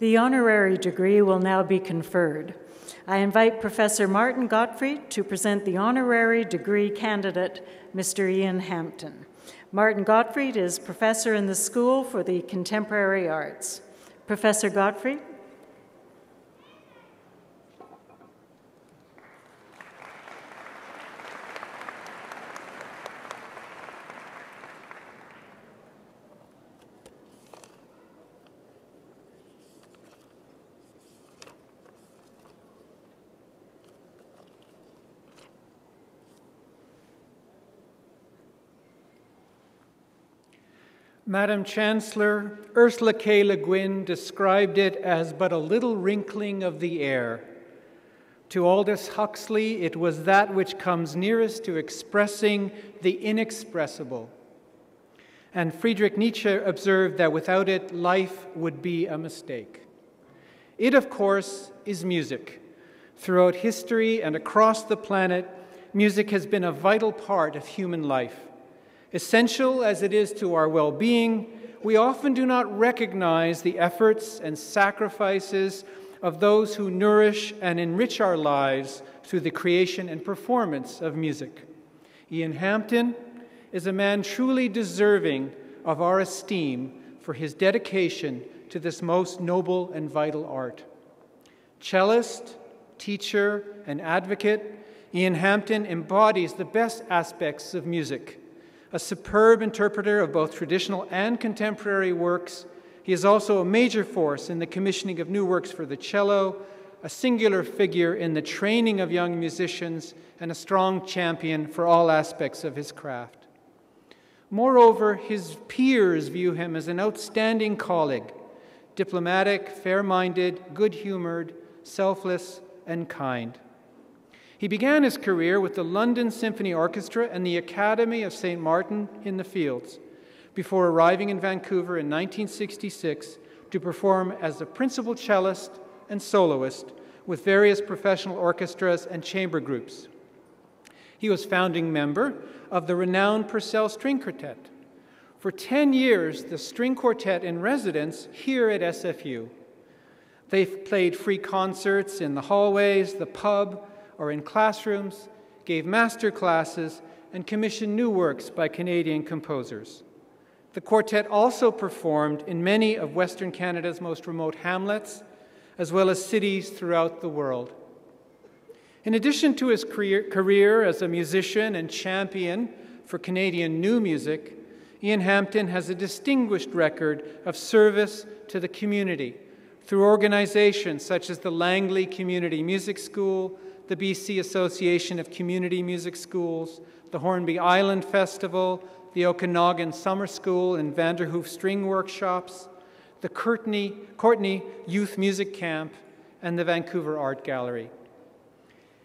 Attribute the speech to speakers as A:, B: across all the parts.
A: The honorary degree will now be conferred. I invite Professor Martin Gottfried to present the honorary degree candidate, Mr. Ian Hampton. Martin Gottfried is professor in the School for the Contemporary Arts. Professor Gottfried.
B: Madam Chancellor, Ursula K. Le Guin described it as but a little wrinkling of the air. To Aldous Huxley, it was that which comes nearest to expressing the inexpressible. And Friedrich Nietzsche observed that without it, life would be a mistake. It, of course, is music. Throughout history and across the planet, music has been a vital part of human life. Essential as it is to our well-being, we often do not recognize the efforts and sacrifices of those who nourish and enrich our lives through the creation and performance of music. Ian Hampton is a man truly deserving of our esteem for his dedication to this most noble and vital art. Cellist, teacher, and advocate, Ian Hampton embodies the best aspects of music. A superb interpreter of both traditional and contemporary works, he is also a major force in the commissioning of new works for the cello, a singular figure in the training of young musicians, and a strong champion for all aspects of his craft. Moreover, his peers view him as an outstanding colleague, diplomatic, fair-minded, good-humored, selfless, and kind. He began his career with the London Symphony Orchestra and the Academy of St. Martin in the Fields, before arriving in Vancouver in 1966 to perform as a principal cellist and soloist with various professional orchestras and chamber groups. He was founding member of the renowned Purcell String Quartet. For 10 years, the string quartet in residence here at SFU. They've played free concerts in the hallways, the pub, or in classrooms, gave master classes, and commissioned new works by Canadian composers. The quartet also performed in many of Western Canada's most remote hamlets, as well as cities throughout the world. In addition to his career as a musician and champion for Canadian new music, Ian Hampton has a distinguished record of service to the community through organizations such as the Langley Community Music School, the BC Association of Community Music Schools, the Hornby Island Festival, the Okanagan Summer School and Vanderhoof String Workshops, the Courtney Youth Music Camp, and the Vancouver Art Gallery.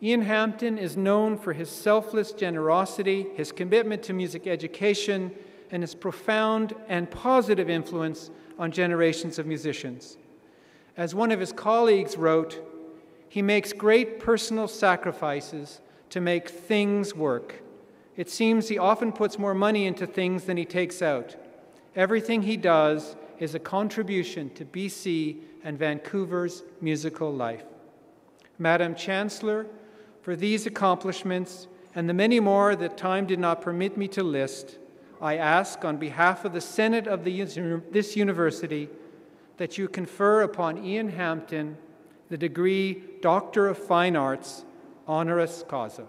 B: Ian Hampton is known for his selfless generosity, his commitment to music education, and his profound and positive influence on generations of musicians. As one of his colleagues wrote, he makes great personal sacrifices to make things work. It seems he often puts more money into things than he takes out. Everything he does is a contribution to BC and Vancouver's musical life. Madam Chancellor, for these accomplishments and the many more that time did not permit me to list, I ask on behalf of the Senate of this university that you confer upon Ian Hampton the degree Doctor of Fine Arts, honoris causa.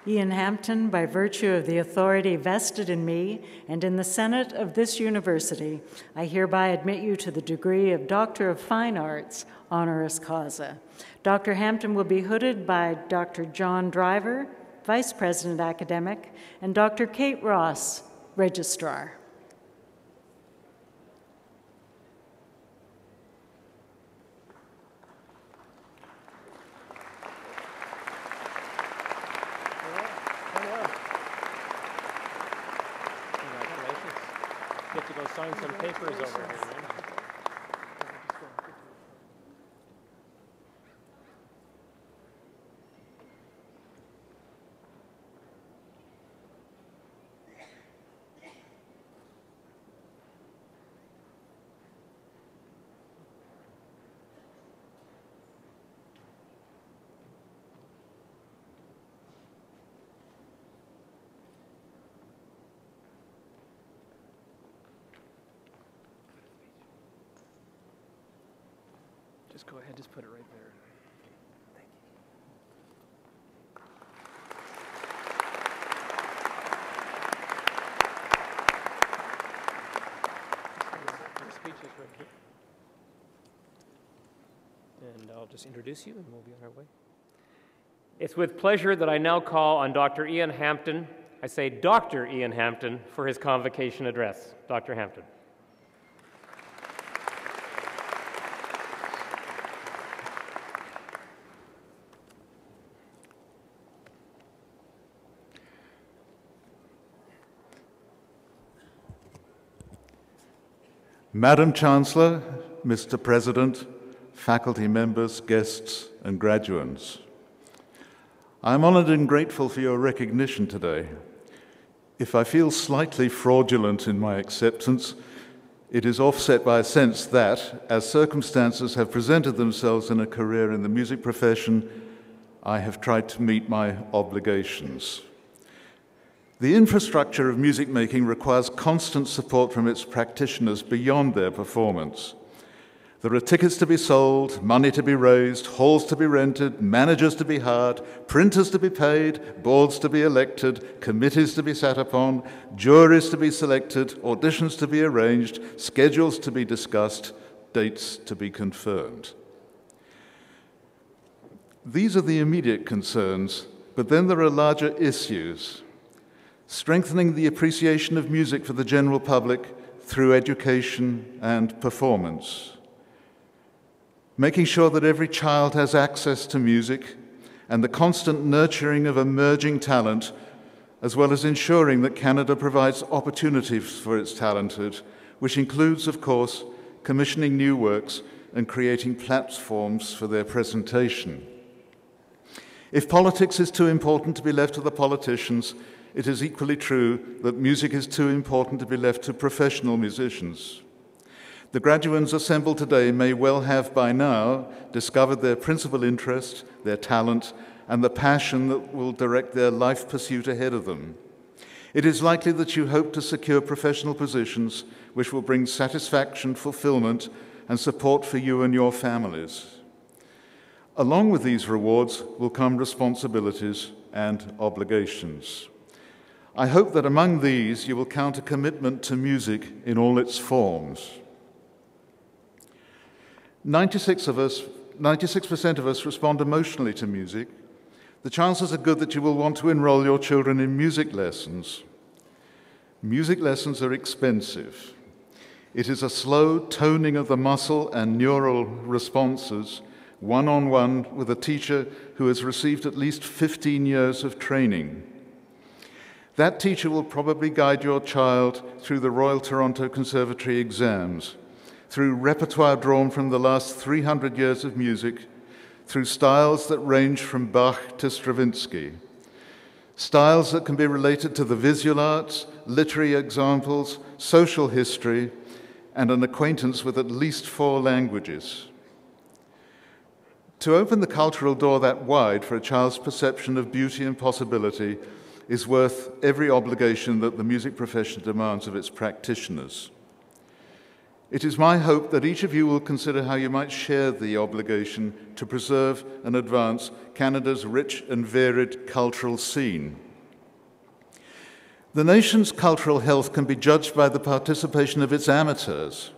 A: Ian Hampton, by virtue of the authority vested in me and in the Senate of this university, I hereby admit you to the degree of Doctor of Fine Arts, honoris causa. Dr. Hampton will be hooded by Dr. John Driver, Vice President Academic, and Dr. Kate Ross, Registrar.
C: Get to go sign some papers over here, man. Just go ahead, just put it right there. And I'll just introduce you and we'll be on our way. It's with pleasure that I now call on Dr. Ian Hampton. I say Dr. Ian Hampton for his convocation address. Dr. Hampton.
D: Madam Chancellor, Mr. President, faculty members, guests, and graduates, I'm honored and grateful for your recognition today. If I feel slightly fraudulent in my acceptance, it is offset by a sense that, as circumstances have presented themselves in a career in the music profession, I have tried to meet my obligations. The infrastructure of music making requires constant support from its practitioners beyond their performance. There are tickets to be sold, money to be raised, halls to be rented, managers to be hired, printers to be paid, boards to be elected, committees to be sat upon, juries to be selected, auditions to be arranged, schedules to be discussed, dates to be confirmed. These are the immediate concerns, but then there are larger issues. Strengthening the appreciation of music for the general public through education and performance. Making sure that every child has access to music and the constant nurturing of emerging talent, as well as ensuring that Canada provides opportunities for its talented, which includes, of course, commissioning new works and creating platforms for their presentation. If politics is too important to be left to the politicians, it is equally true that music is too important to be left to professional musicians. The graduates assembled today may well have by now discovered their principal interest, their talent, and the passion that will direct their life pursuit ahead of them. It is likely that you hope to secure professional positions which will bring satisfaction, fulfillment, and support for you and your families. Along with these rewards will come responsibilities and obligations. I hope that among these you will count a commitment to music in all its forms. 96% of us respond emotionally to music. The chances are good that you will want to enroll your children in music lessons. Music lessons are expensive. It is a slow toning of the muscle and neural responses, one-on-one with a teacher who has received at least 15 years of training. That teacher will probably guide your child through the Royal Toronto Conservatory exams, through repertoire drawn from the last 300 years of music, through styles that range from Bach to Stravinsky, styles that can be related to the visual arts, literary examples, social history, and an acquaintance with at least 4 languages. To open the cultural door that wide for a child's perception of beauty and possibility is worth every obligation that the music profession demands of its practitioners. It is my hope that each of you will consider how you might share the obligation to preserve and advance Canada's rich and varied cultural scene. The nation's cultural health can be judged by the participation of its amateurs.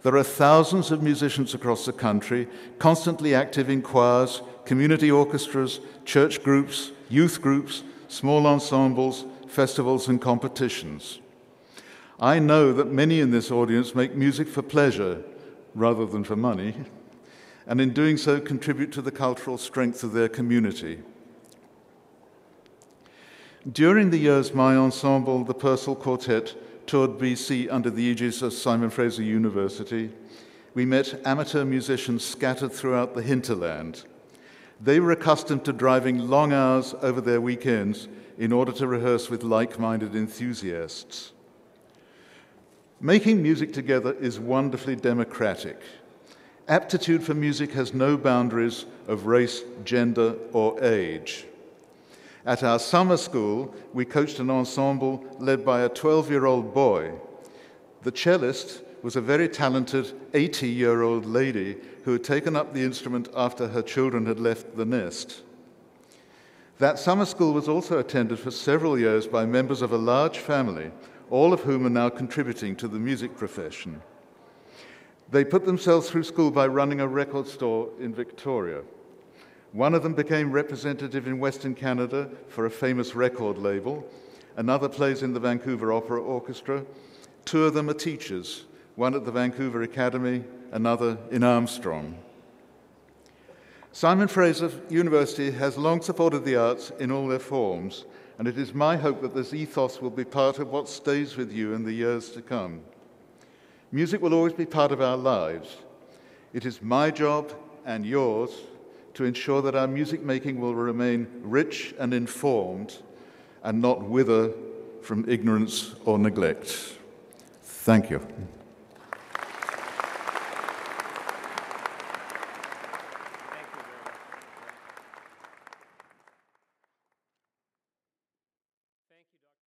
D: There are thousands of musicians across the country, constantly active in choirs, community orchestras, church groups, youth groups, small ensembles, festivals, and competitions. I know that many in this audience make music for pleasure rather than for money, and in doing so contribute to the cultural strength of their community. During the years my ensemble, the Purcell Quartet, toured BC under the aegis of Simon Fraser University, we met amateur musicians scattered throughout the hinterland. They were accustomed to driving long hours over their weekends in order to rehearse with like-minded enthusiasts. Making music together is wonderfully democratic. Aptitude for music has no boundaries of race, gender, or age. At our summer school, we coached an ensemble led by a 12-year-old boy. The cellist was a very talented 80-year-old lady who had taken up the instrument after her children had left the nest. That summer school was also attended for several years by members of a large family, all of whom are now contributing to the music profession. They put themselves through school by running a record store in Victoria. One of them became representative in Western Canada for a famous record label. Another plays in the Vancouver Opera Orchestra. Two of them are teachers, one at the Vancouver Academy, another in Armstrong. Simon Fraser University has long supported the arts in all their forms, and it is my hope that this ethos will be part of what stays with you in the years to come. Music will always be part of our lives. It is my job and yours to ensure that our music making will remain rich and informed and not wither from ignorance or neglect. Thank you.